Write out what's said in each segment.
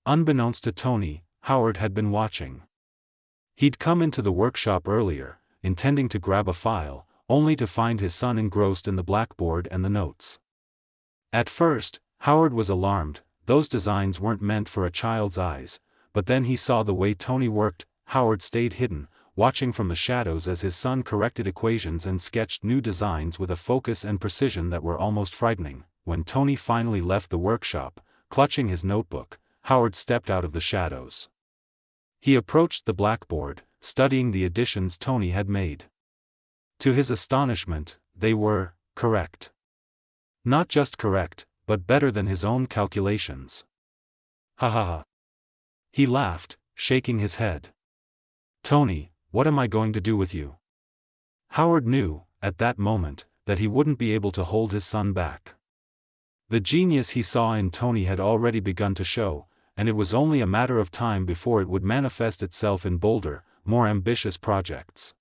Unbeknownst to Tony, Howard had been watching. He'd come into the workshop earlier, intending to grab a file, only to find his son engrossed in the blackboard and the notes. At first, Howard was alarmed. Those designs weren't meant for a child's eyes, but then he saw the way Tony worked. Howard stayed hidden, watching from the shadows as his son corrected equations and sketched new designs with a focus and precision that were almost frightening. When Tony finally left the workshop, clutching his notebook, Howard stepped out of the shadows. He approached the blackboard, studying the additions Tony had made. To his astonishment, they were correct. Not just correct, but better than his own calculations. Ha ha ha. He laughed, shaking his head. Tony, what am I going to do with you? Howard knew, at that moment, that he wouldn't be able to hold his son back. The genius he saw in Tony had already begun to show, and it was only a matter of time before it would manifest itself in bolder, more ambitious projects.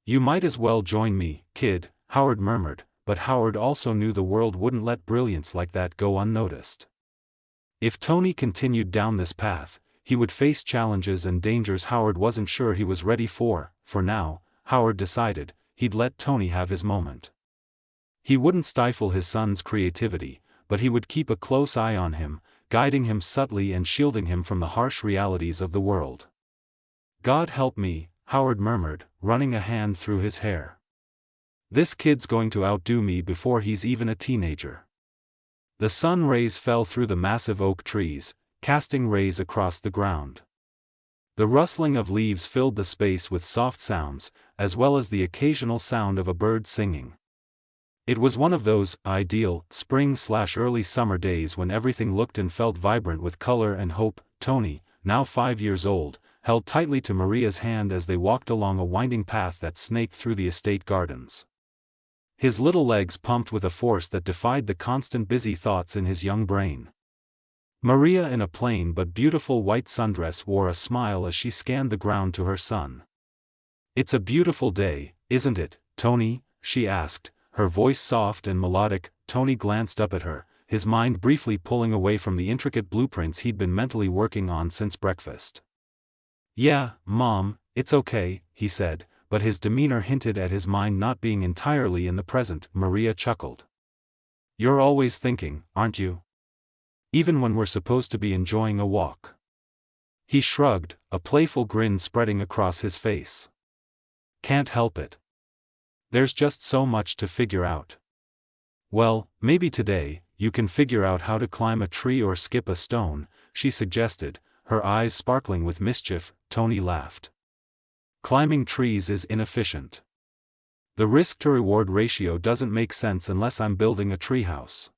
You might as well join me, kid, Howard murmured, but Howard also knew the world wouldn't let brilliance like that go unnoticed. If Tony continued down this path, he would face challenges and dangers Howard wasn't sure he was ready for. For now, Howard decided, he'd let Tony have his moment. He wouldn't stifle his son's creativity, but he would keep a close eye on him, guiding him subtly and shielding him from the harsh realities of the world. God help me, Howard murmured, running a hand through his hair. This kid's going to outdo me before he's even a teenager. The sun rays fell through the massive oak trees, casting rays across the ground. The rustling of leaves filled the space with soft sounds, as well as the occasional sound of a bird singing. It was one of those ideal spring/early summer days when everything looked and felt vibrant with color and hope. Tony, now 5 years old, held tightly to Maria's hand as they walked along a winding path that snaked through the estate gardens. His little legs pumped with a force that defied the constant busy thoughts in his young brain. Maria in a plain but beautiful white sundress wore a smile as she scanned the ground to her son. "It's a beautiful day, isn't it, Tony?" she asked, her voice soft and melodic. Tony glanced up at her, his mind briefly pulling away from the intricate blueprints he'd been mentally working on since breakfast. "Yeah, Mom, it's okay," he said, but his demeanor hinted at his mind not being entirely in the present. Maria chuckled. "You're always thinking, aren't you? Even when we're supposed to be enjoying a walk." He shrugged, a playful grin spreading across his face. "Can't help it. There's just so much to figure out." "Well, maybe today, you can figure out how to climb a tree or skip a stone," she suggested, her eyes sparkling with mischief. Tony laughed. "Climbing trees is inefficient. The risk-to-reward ratio doesn't make sense unless I'm building a treehouse."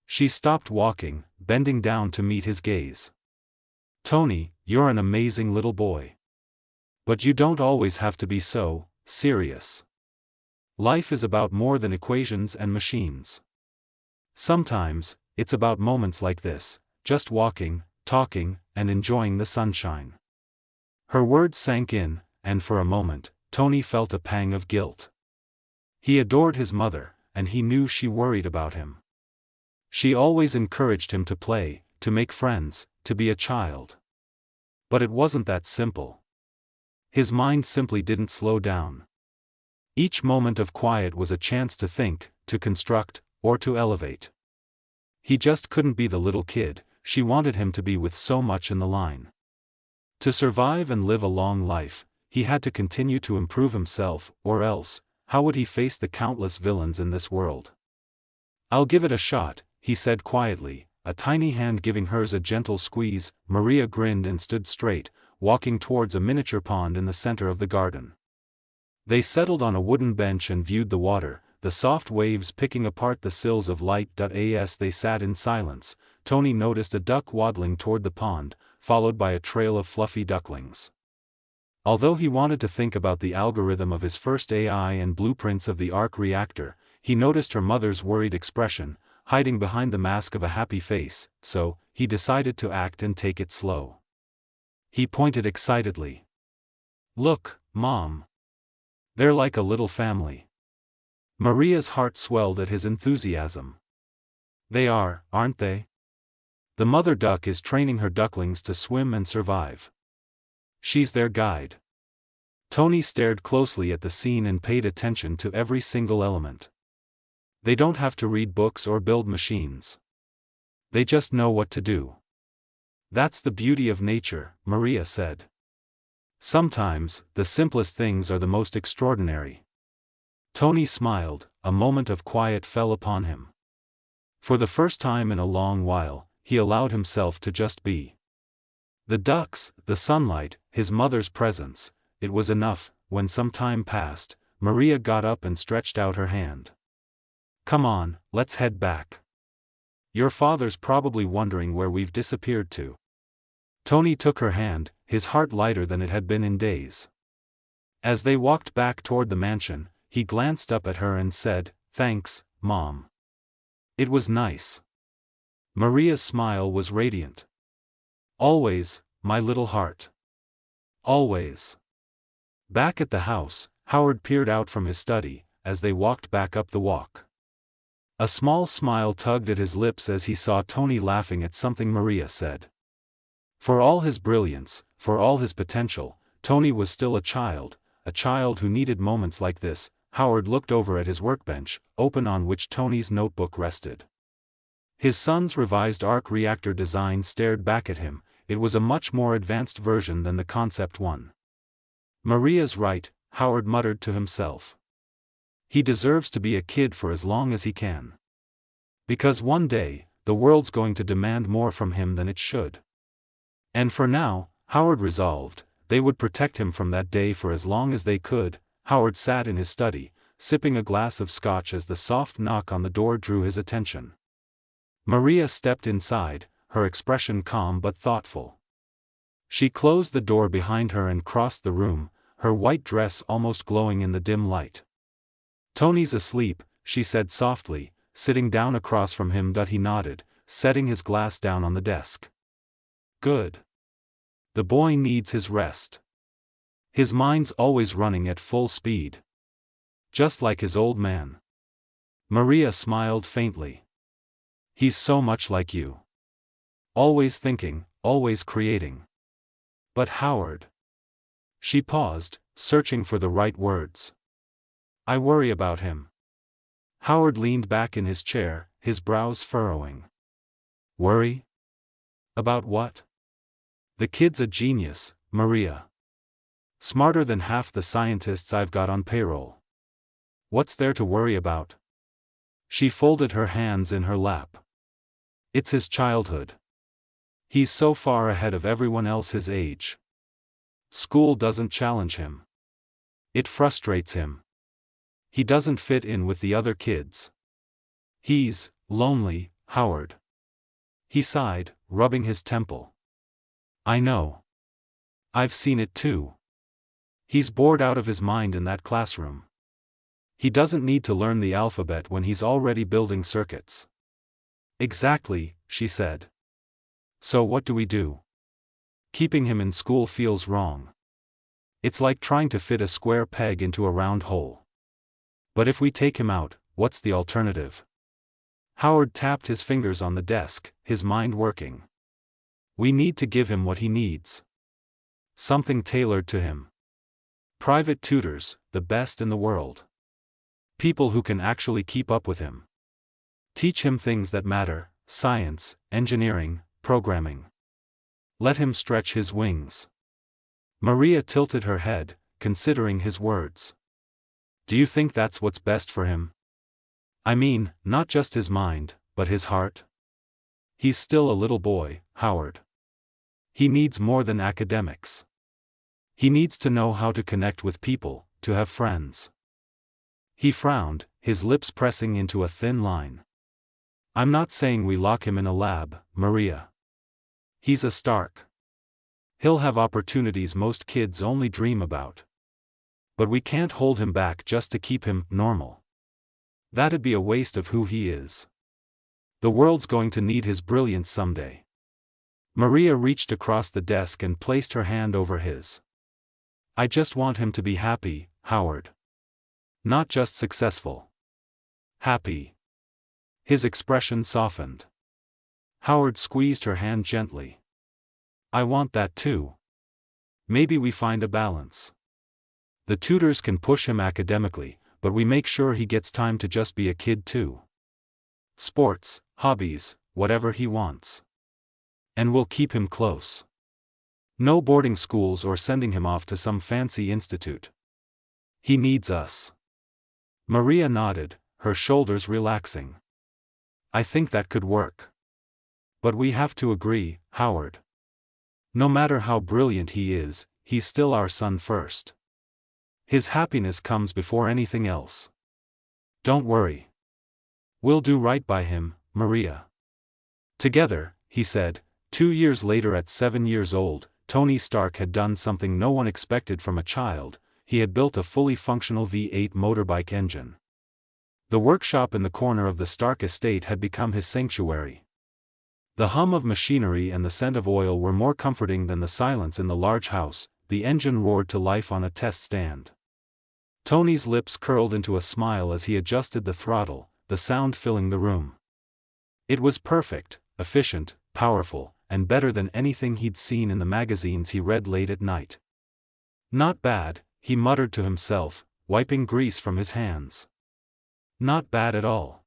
She stopped walking, bending down to meet his gaze. "Tony, you're an amazing little boy. But you don't always have to be so serious. Life is about more than equations and machines. Sometimes, it's about moments like this, just walking, talking, and enjoying the sunshine." Her words sank in, and for a moment, Tony felt a pang of guilt. He adored his mother, and he knew she worried about him. She always encouraged him to play, to make friends, to be a child. But it wasn't that simple. His mind simply didn't slow down. Each moment of quiet was a chance to think, to construct, or to elevate. He just couldn't be the little kid she wanted him to be with so much in the line. To survive and live a long life, he had to continue to improve himself, or else, how would he face the countless villains in this world? "I'll give it a shot," he said quietly, a tiny hand giving hers a gentle squeeze. Maria grinned and stood straight, walking towards a miniature pond in the center of the garden. They settled on a wooden bench and viewed the water, the soft waves picking apart the sills of light. As they sat in silence, Tony noticed a duck waddling toward the pond, followed by a trail of fluffy ducklings. Although he wanted to think about the algorithm of his first AI and blueprints of the arc reactor, he noticed her mother's worried expression, hiding behind the mask of a happy face, so he decided to act and take it slow. He pointed excitedly. "Look, Mom. They're like a little family." Maria's heart swelled at his enthusiasm. "They are, aren't they? The mother duck is training her ducklings to swim and survive. She's their guide. Tony stared closely at the scene and paid attention to every single element. They don't have to read books or build machines. They just know what to do. That's the beauty of nature, Maria said. Sometimes, the simplest things are the most extraordinary. Tony smiled, a moment of quiet fell upon him. For the first time in a long while, he allowed himself to just be. The ducks, the sunlight, his mother's presence, it was enough. When some time passed, Maria got up and stretched out her hand. Come on, let's head back. Your father's probably wondering where we've disappeared to. Tony took her hand, his heart lighter than it had been in days. As they walked back toward the mansion, he glanced up at her and said, "Thanks, Mom. It was nice." Maria's smile was radiant. "Always, my little heart. Always." Back at the house, Howard peered out from his study, as they walked back up the walk. A small smile tugged at his lips as he saw Tony laughing at something Maria said. For all his brilliance, for all his potential, Tony was still a child who needed moments like this. Howard looked over at his workbench, open on which Tony's notebook rested. His son's revised arc reactor design stared back at him. It was a much more advanced version than the concept one. Maria's right, Howard muttered to himself. He deserves to be a kid for as long as he can. Because one day, the world's going to demand more from him than it should. And for now, Howard resolved, they would protect him from that day for as long as they could. Howard sat in his study, sipping a glass of scotch as the soft knock on the door drew his attention. Maria stepped inside, her expression calm but thoughtful. She closed the door behind her and crossed the room, her white dress almost glowing in the dim light. "Tony's asleep," she said softly, sitting down across from him. He nodded, setting his glass down on the desk. "Good. The boy needs his rest. His mind's always running at full speed. Just like his old man." Maria smiled faintly. "He's so much like you. Always thinking, always creating." "But Howard." She paused, searching for the right words. "I worry about him." Howard leaned back in his chair, his brows furrowing. "Worry? About what?" "The kid's a genius, Maria. Smarter than half the scientists I've got on payroll. What's there to worry about?" She folded her hands in her lap. "It's his childhood. He's so far ahead of everyone else his age. School doesn't challenge him. It frustrates him. He doesn't fit in with the other kids. He's lonely, Howard." He sighed, rubbing his temple. "I know. I've seen it too. He's bored out of his mind in that classroom. He doesn't need to learn the alphabet when he's already building circuits." "Exactly," she said. "So what do we do? Keeping him in school feels wrong. It's like trying to fit a square peg into a round hole. But if we take him out, what's the alternative?" Howard tapped his fingers on the desk, his mind working. "We need to give him what he needs. Something tailored to him. Private tutors, the best in the world. People who can actually keep up with him. Teach him things that matter, science, engineering, programming. Let him stretch his wings." Maria tilted her head, considering his words. "Do you think that's what's best for him? I mean, not just his mind, but his heart? He's still a little boy, Howard. He needs more than academics. He needs to know how to connect with people, to have friends." He frowned, his lips pressing into a thin line. "I'm not saying we lock him in a lab, Maria. He's a Stark. He'll have opportunities most kids only dream about. But we can't hold him back just to keep him normal. That'd be a waste of who he is. The world's going to need his brilliance someday." Maria reached across the desk and placed her hand over his. "I just want him to be happy, Howard. Not just successful. Happy." His expression softened. Howard squeezed her hand gently. I want that too. Maybe we find a balance. The tutors can push him academically, but we make sure he gets time to just be a kid too. Sports, hobbies, whatever he wants. And we'll keep him close. No boarding schools or sending him off to some fancy institute. He needs us. Maria nodded, her shoulders relaxing. I think that could work. But we have to agree, Howard. No matter how brilliant he is, he's still our son first. His happiness comes before anything else. Don't worry. We'll do right by him, Maria. Together, he said. 2 years later, at 7 years old, Tony Stark had done something no one expected from a child. He had built a fully functional V8 motorbike engine. The workshop in the corner of the Stark estate had become his sanctuary. The hum of machinery and the scent of oil were more comforting than the silence in the large house. The engine roared to life on a test stand. Tony's lips curled into a smile as he adjusted the throttle, the sound filling the room. It was perfect, efficient, powerful, and better than anything he'd seen in the magazines he read late at night. Not bad, he muttered to himself, wiping grease from his hands. Not bad at all.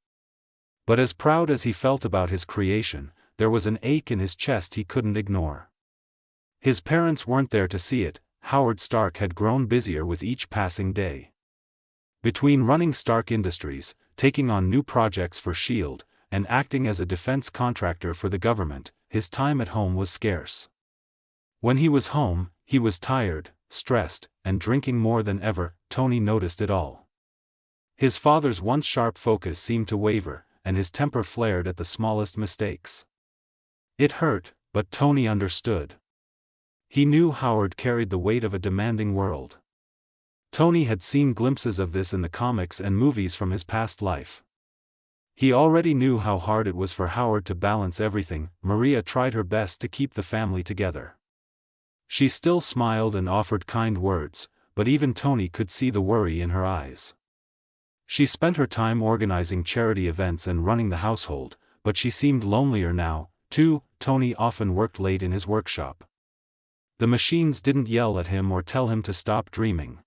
But as proud as he felt about his creation, there was an ache in his chest he couldn't ignore. His parents weren't there to see it. Howard Stark had grown busier with each passing day. Between running Stark Industries, taking on new projects for S.H.I.E.L.D., and acting as a defense contractor for the government, his time at home was scarce. When he was home, he was tired, stressed, and drinking more than ever. Tony noticed it all. His father's once sharp focus seemed to waver, and his temper flared at the smallest mistakes. It hurt, but Tony understood. He knew Howard carried the weight of a demanding world. Tony had seen glimpses of this in the comics and movies from his past life. He already knew how hard it was for Howard to balance everything. Maria tried her best to keep the family together. She still smiled and offered kind words, but even Tony could see the worry in her eyes. She spent her time organizing charity events and running the household, but she seemed lonelier now, too. Tony often worked late in his workshop. The machines didn't yell at him or tell him to stop dreaming.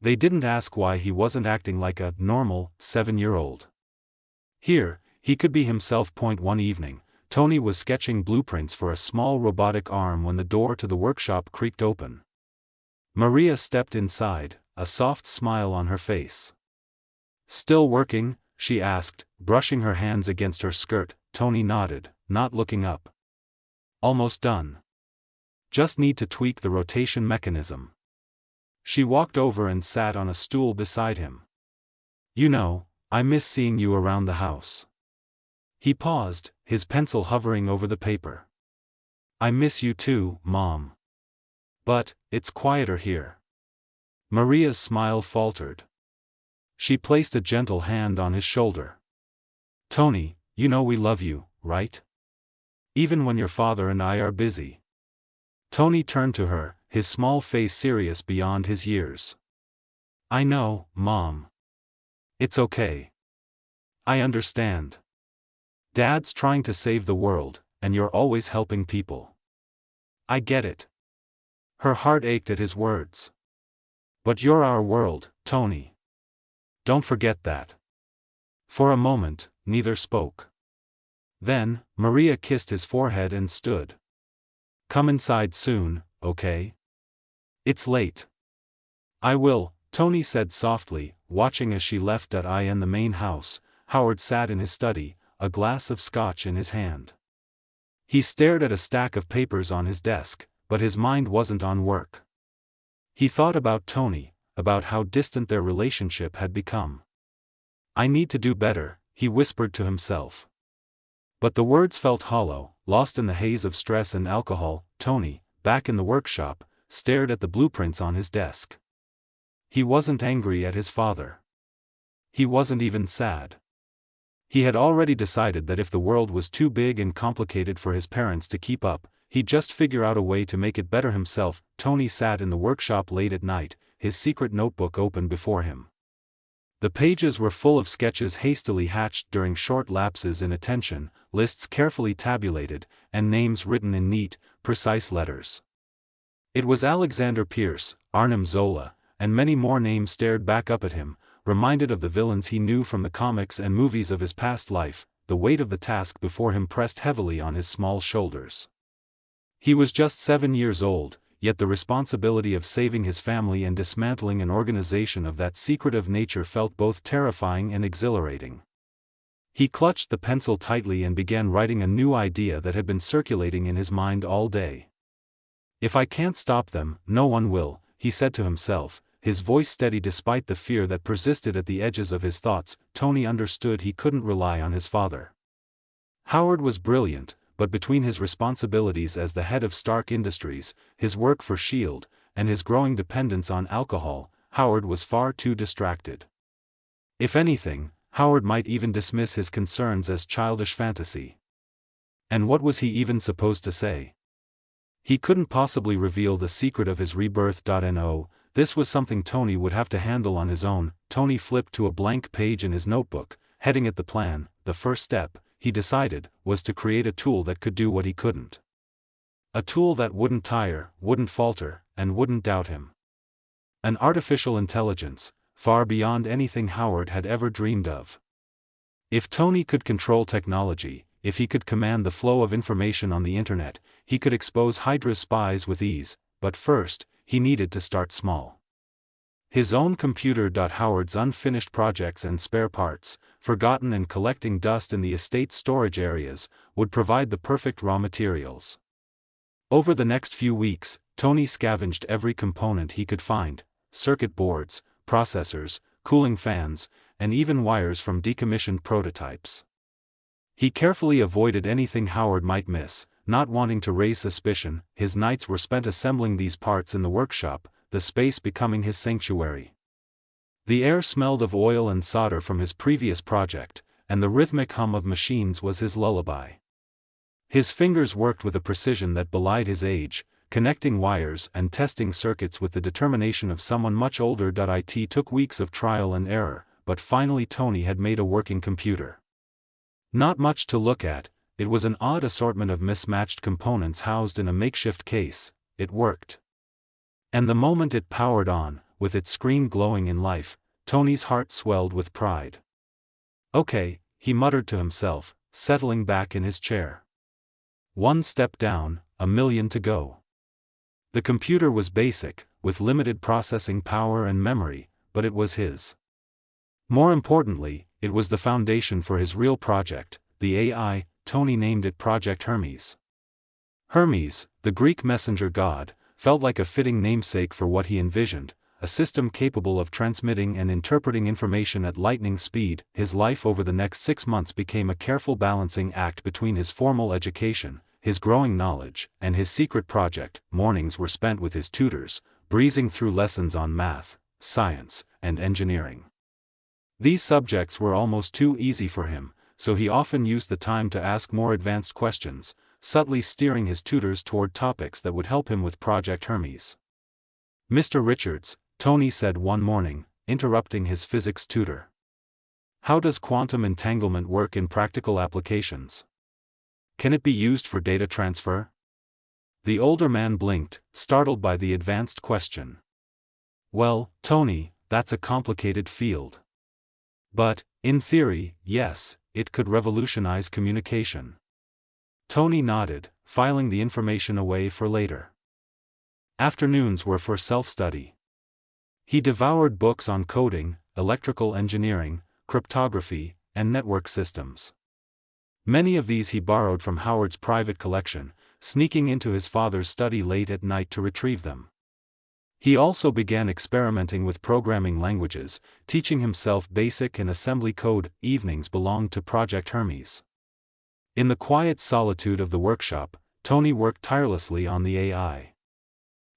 They didn't ask why he wasn't acting like a normal 7-year-old. Here, he could be himself. One evening, Tony was sketching blueprints for a small robotic arm when the door to the workshop creaked open. Maria stepped inside, a soft smile on her face. Still working? She asked, brushing her hands against her skirt. Tony nodded, not looking up. Almost done. Just need to tweak the rotation mechanism. She walked over and sat on a stool beside him. You know, I miss seeing you around the house. He paused, his pencil hovering over the paper. I miss you too, Mom. But, it's quieter here. Maria's smile faltered. She placed a gentle hand on his shoulder. Tony, you know we love you, right? Even when your father and I are busy. Tony turned to her, his small face serious beyond his years. I know, Mom. It's okay. I understand. Dad's trying to save the world, and you're always helping people. I get it. Her heart ached at his words. But you're our world, Tony. Don't forget that. For a moment, neither spoke. Then, Maria kissed his forehead and stood. Come inside soon, okay? It's late. I will, Tony said softly, watching as she left. In the main house, Howard sat in his study, a glass of scotch in his hand. He stared at a stack of papers on his desk, but his mind wasn't on work. He thought about Tony, about how distant their relationship had become. I need to do better, he whispered to himself. But the words felt hollow, lost in the haze of stress and alcohol. Tony, back in the workshop, stared at the blueprints on his desk. He wasn't angry at his father. He wasn't even sad. He had already decided that if the world was too big and complicated for his parents to keep up, he'd just figure out a way to make it better himself. Tony sat in the workshop late at night, his secret notebook open before him. The pages were full of sketches hastily hatched during short lapses in attention, lists carefully tabulated, and names written in neat, precise letters. It was Alexander Pierce, Arnim Zola, and many more names stared back up at him, reminded of the villains he knew from the comics and movies of his past life. The weight of the task before him pressed heavily on his small shoulders. He was just 7 years old, yet the responsibility of saving his family and dismantling an organization of that secretive nature felt both terrifying and exhilarating. He clutched the pencil tightly and began writing a new idea that had been circulating in his mind all day. "If I can't stop them, no one will," he said to himself, his voice steady despite the fear that persisted at the edges of his thoughts. Tony understood he couldn't rely on his father. Howard was brilliant, but between his responsibilities as the head of Stark Industries, his work for S.H.I.E.L.D., and his growing dependence on alcohol, Howard was far too distracted. If anything, Howard might even dismiss his concerns as childish fantasy. And what was he even supposed to say? He couldn't possibly reveal the secret of his rebirth. No, this was something Tony would have to handle on his own. Tony flipped to a blank page in his notebook, heading at the plan. The first step, he decided, was to create a tool that could do what he couldn't. A tool that wouldn't tire, wouldn't falter, and wouldn't doubt him. An artificial intelligence, far beyond anything Howard had ever dreamed of. If Tony could control technology, if he could command the flow of information on the internet, he could expose Hydra's spies with ease, but first, he needed to start small. His own computer. Howard's unfinished projects and spare parts, forgotten and collecting dust in the estate's storage areas, would provide the perfect raw materials. Over the next few weeks, Tony scavenged every component he could find: circuit boards, processors, cooling fans, and even wires from decommissioned prototypes. He carefully avoided anything Howard might miss, not wanting to raise suspicion. His nights were spent assembling these parts in the workshop, the space becoming his sanctuary. The air smelled of oil and solder from his previous project, and the rhythmic hum of machines was his lullaby. His fingers worked with a precision that belied his age, connecting wires and testing circuits with the determination of someone much older. It took weeks of trial and error, but finally Tony had made a working computer. Not much to look at, it was an odd assortment of mismatched components housed in a makeshift case. It worked. And the moment it powered on, with its screen glowing in life, Tony's heart swelled with pride. "Okay," he muttered to himself, settling back in his chair. One step down, a million to go. The computer was basic, with limited processing power and memory, but it was his. More importantly, it was the foundation for his real project, the AI. Tony named it Project Hermes. Hermes, the Greek messenger god, felt like a fitting namesake for what he envisioned, a system capable of transmitting and interpreting information at lightning speed. His life over the next 6 months became a careful balancing act between his formal education, his growing knowledge, and his secret project. Mornings were spent with his tutors, breezing through lessons on math, science, and engineering. These subjects were almost too easy for him, so he often used the time to ask more advanced questions, subtly steering his tutors toward topics that would help him with Project Hermes. "Mr. Richards," Tony said one morning, interrupting his physics tutor. "How does quantum entanglement work in practical applications? Can it be used for data transfer?" The older man blinked, startled by the advanced question. "Well, Tony, that's a complicated field. But, in theory, yes, it could revolutionize communication." Tony nodded, filing the information away for later. Afternoons were for self-study. He devoured books on coding, electrical engineering, cryptography, and network systems. Many of these he borrowed from Howard's private collection, sneaking into his father's study late at night to retrieve them. He also began experimenting with programming languages, teaching himself basic and assembly code. Evenings belonged to Project Hermes. In the quiet solitude of the workshop, Tony worked tirelessly on the AI.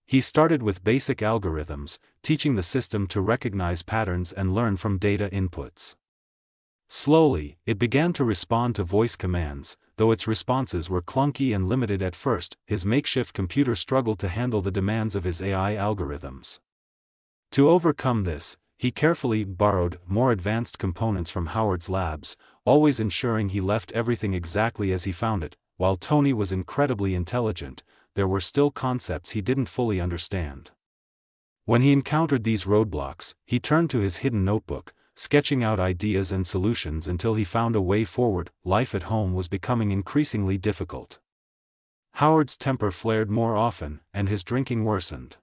He started with basic algorithms, teaching the system to recognize patterns and learn from data inputs. Slowly, it began to respond to voice commands, though its responses were clunky and limited at first. His makeshift computer struggled to handle the demands of his AI algorithms. To overcome this, He carefully borrowed more advanced components from Howard's labs, always ensuring he left everything exactly as he found it. While Tony was incredibly intelligent, there were still concepts he didn't fully understand. When he encountered these roadblocks, he turned to his hidden notebook, sketching out ideas and solutions until he found a way forward. Life at home was becoming increasingly difficult. Howard's temper flared more often, and his drinking worsened.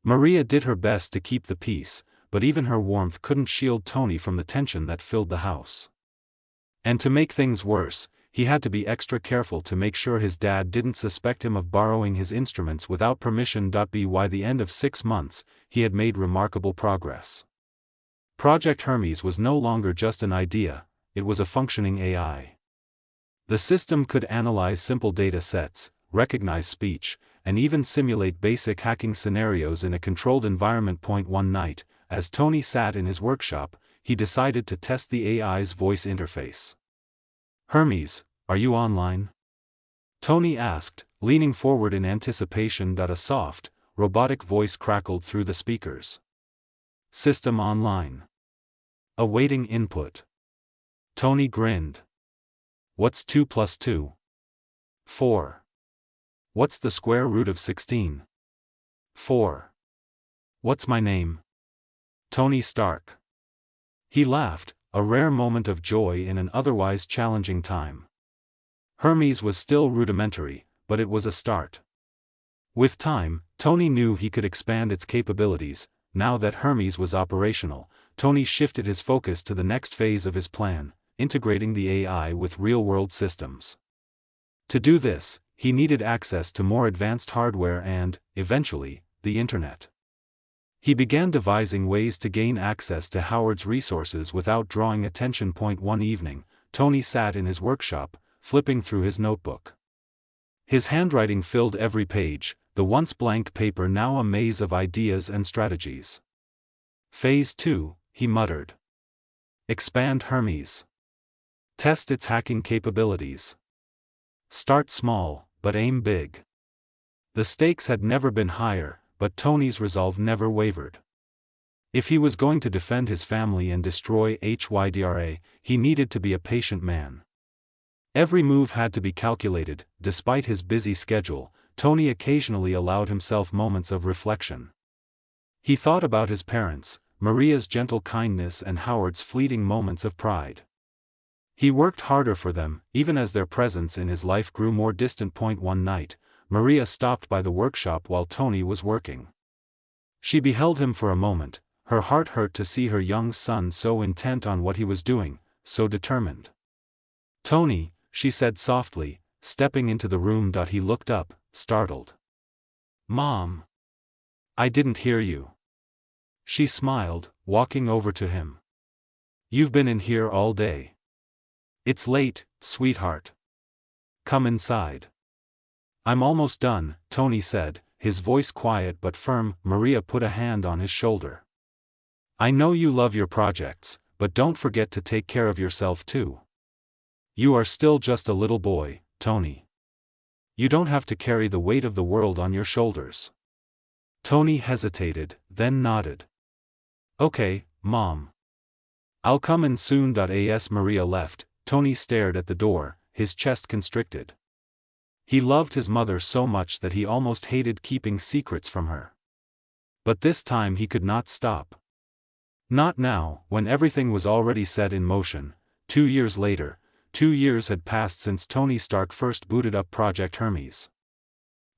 Maria did her best to keep the peace, but even her warmth couldn't shield Tony from the tension that filled the house. And to make things worse, he had to be extra careful to make sure his dad didn't suspect him of borrowing his instruments without permission. By the end of 6 months, he had made remarkable progress. Project Hermes was no longer just an idea, it was a functioning AI. The system could analyze simple data sets, recognize speech, and even simulate basic hacking scenarios in a controlled environment. One night, as Tony sat in his workshop, he decided to test the AI's voice interface. "Hermes, are you online?" Tony asked, leaning forward in anticipation. A soft, robotic voice crackled through the speakers. "System online. Awaiting input." Tony grinned. "What's 2 plus 2? 4. What's the square root of 16? 4. What's my name?" "Tony Stark." He laughed, a rare moment of joy in an otherwise challenging time. Hermes was still rudimentary, but it was a start. With time, Tony knew he could expand its capabilities. Now that Hermes was operational, Tony shifted his focus to the next phase of his plan, integrating the AI with real-world systems. To do this, he needed access to more advanced hardware and, eventually, the Internet. He began devising ways to gain access to Howard's resources without drawing attention. One evening, Tony sat in his workshop, flipping through his notebook. His handwriting filled every page, the once blank paper now a maze of ideas and strategies. "Phase 2, he muttered. "Expand Hermes. Test its hacking capabilities. Start small, but aim big." The stakes had never been higher, but Tony's resolve never wavered. If he was going to defend his family and destroy HYDRA, he needed to be a patient man. Every move had to be calculated. Despite his busy schedule, Tony occasionally allowed himself moments of reflection. He thought about his parents, Maria's gentle kindness and Howard's fleeting moments of pride. He worked harder for them, even as their presence in his life grew more distant. One night, Maria stopped by the workshop while Tony was working. She beheld him for a moment, her heart hurt to see her young son so intent on what he was doing, so determined. "Tony," she said softly, stepping into the room. He looked up, startled. "Mom. I didn't hear you." She smiled, walking over to him. "You've been in here all day." "It's late, sweetheart. Come inside." "I'm almost done," Tony said, his voice quiet but firm. Maria put a hand on his shoulder. "I know you love your projects, but don't forget to take care of yourself too. You are still just a little boy, Tony. You don't have to carry the weight of the world on your shoulders." Tony hesitated, then nodded. "Okay, Mom. I'll come in soon." As Maria left, Tony stared at the door, his chest constricted. He loved his mother so much that he almost hated keeping secrets from her. But this time he could not stop. Not now, when everything was already set in motion. 2 years later, 2 years had passed since Tony Stark first booted up Project Hermes.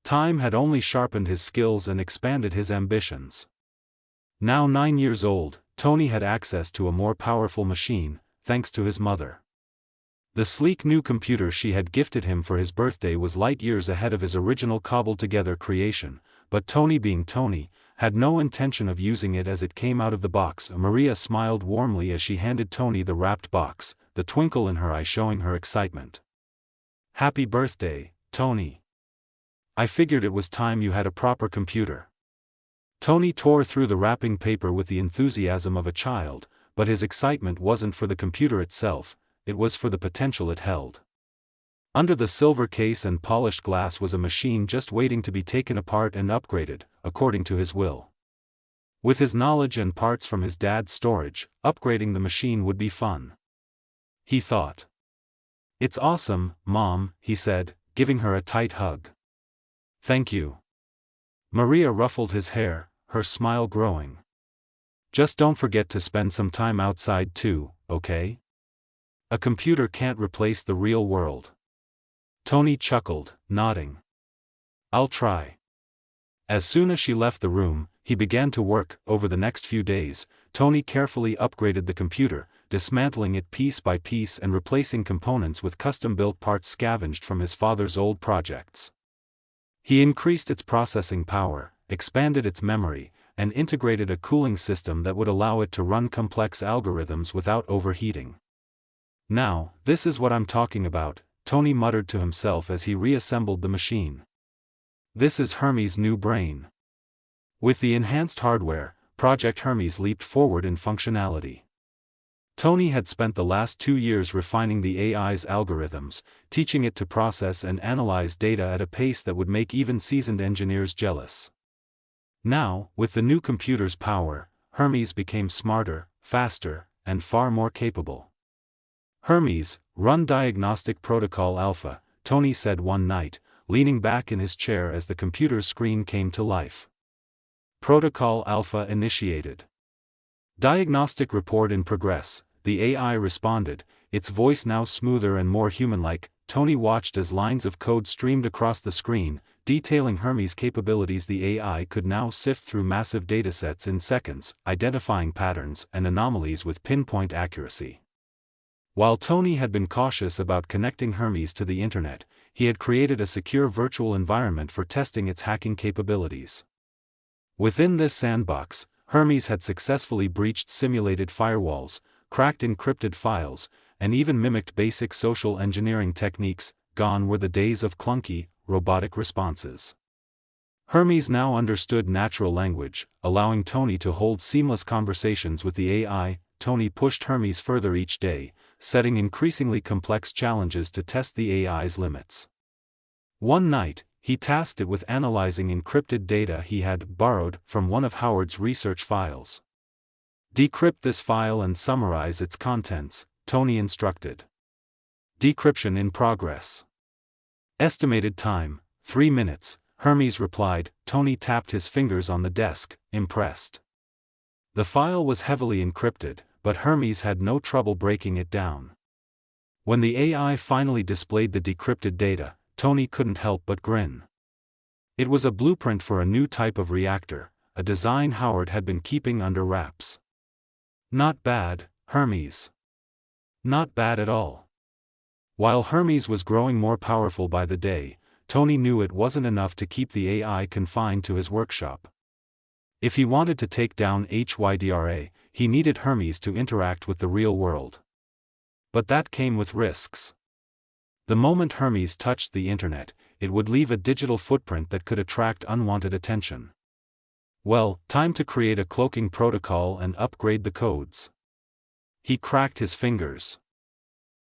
Time had only sharpened his skills and expanded his ambitions. Now 9 years old, Tony had access to a more powerful machine, thanks to his mother. The sleek new computer she had gifted him for his birthday was light years ahead of his original cobbled-together creation, but Tony, being Tony, had no intention of using it as it came out of the box. Maria smiled warmly as she handed Tony the wrapped box, the twinkle in her eye showing her excitement. "Happy birthday, Tony. I figured it was time you had a proper computer." Tony tore through the wrapping paper with the enthusiasm of a child, but his excitement wasn't for the computer itself, it was for the potential it held. Under the silver case and polished glass was a machine just waiting to be taken apart and upgraded, according to his will. With his knowledge and parts from his dad's storage, upgrading the machine would be fun. He thought. "It's awesome, Mom," he said, giving her a tight hug. "Thank you." Maria ruffled his hair, her smile growing. "Just don't forget to spend some time outside too, okay? A computer can't replace the real world." Tony chuckled, nodding. "I'll try." As soon as she left the room, he began to work. Over the next few days, Tony carefully upgraded the computer, dismantling it piece by piece and replacing components with custom-built parts scavenged from his father's old projects. He increased its processing power, expanded its memory, and integrated a cooling system that would allow it to run complex algorithms without overheating. "Now, this is what I'm talking about," Tony muttered to himself as he reassembled the machine. "This is Hermes' new brain." With the enhanced hardware, Project Hermes leaped forward in functionality. Tony had spent the last 2 years refining the AI's algorithms, teaching it to process and analyze data at a pace that would make even seasoned engineers jealous. Now, with the new computer's power, Hermes became smarter, faster, and far more capable. "Hermes, run Diagnostic Protocol Alpha," Tony said one night, leaning back in his chair as the computer's screen came to life. "Protocol Alpha initiated. Diagnostic report in progress," the AI responded, its voice now smoother and more human-like. Tony watched as lines of code streamed across the screen, detailing Hermes' capabilities. The AI could now sift through massive datasets in seconds, identifying patterns and anomalies with pinpoint accuracy. While Tony had been cautious about connecting Hermes to the internet, he had created a secure virtual environment for testing its hacking capabilities. Within this sandbox, Hermes had successfully breached simulated firewalls, cracked encrypted files, and even mimicked basic social engineering techniques. Gone were the days of clunky, robotic responses. Hermes now understood natural language, allowing Tony to hold seamless conversations with the AI. Tony pushed Hermes further each day, setting increasingly complex challenges to test the AI's limits. One night, he tasked it with analyzing encrypted data he had borrowed from one of Howard's research files. "Decrypt this file and summarize its contents," Tony instructed. "Decryption in progress." "Estimated time, 3 minutes, Hermes replied. Tony tapped his fingers on the desk, impressed. The file was heavily encrypted, but Hermes had no trouble breaking it down. When the AI finally displayed the decrypted data, Tony couldn't help but grin. It was a blueprint for a new type of reactor, a design Howard had been keeping under wraps. "Not bad, Hermes. Not bad at all." While Hermes was growing more powerful by the day, Tony knew it wasn't enough to keep the AI confined to his workshop. If he wanted to take down HYDRA, he needed Hermes to interact with the real world. But that came with risks. The moment Hermes touched the internet, it would leave a digital footprint that could attract unwanted attention. Well, time to create a cloaking protocol and upgrade the codes. He cracked his fingers.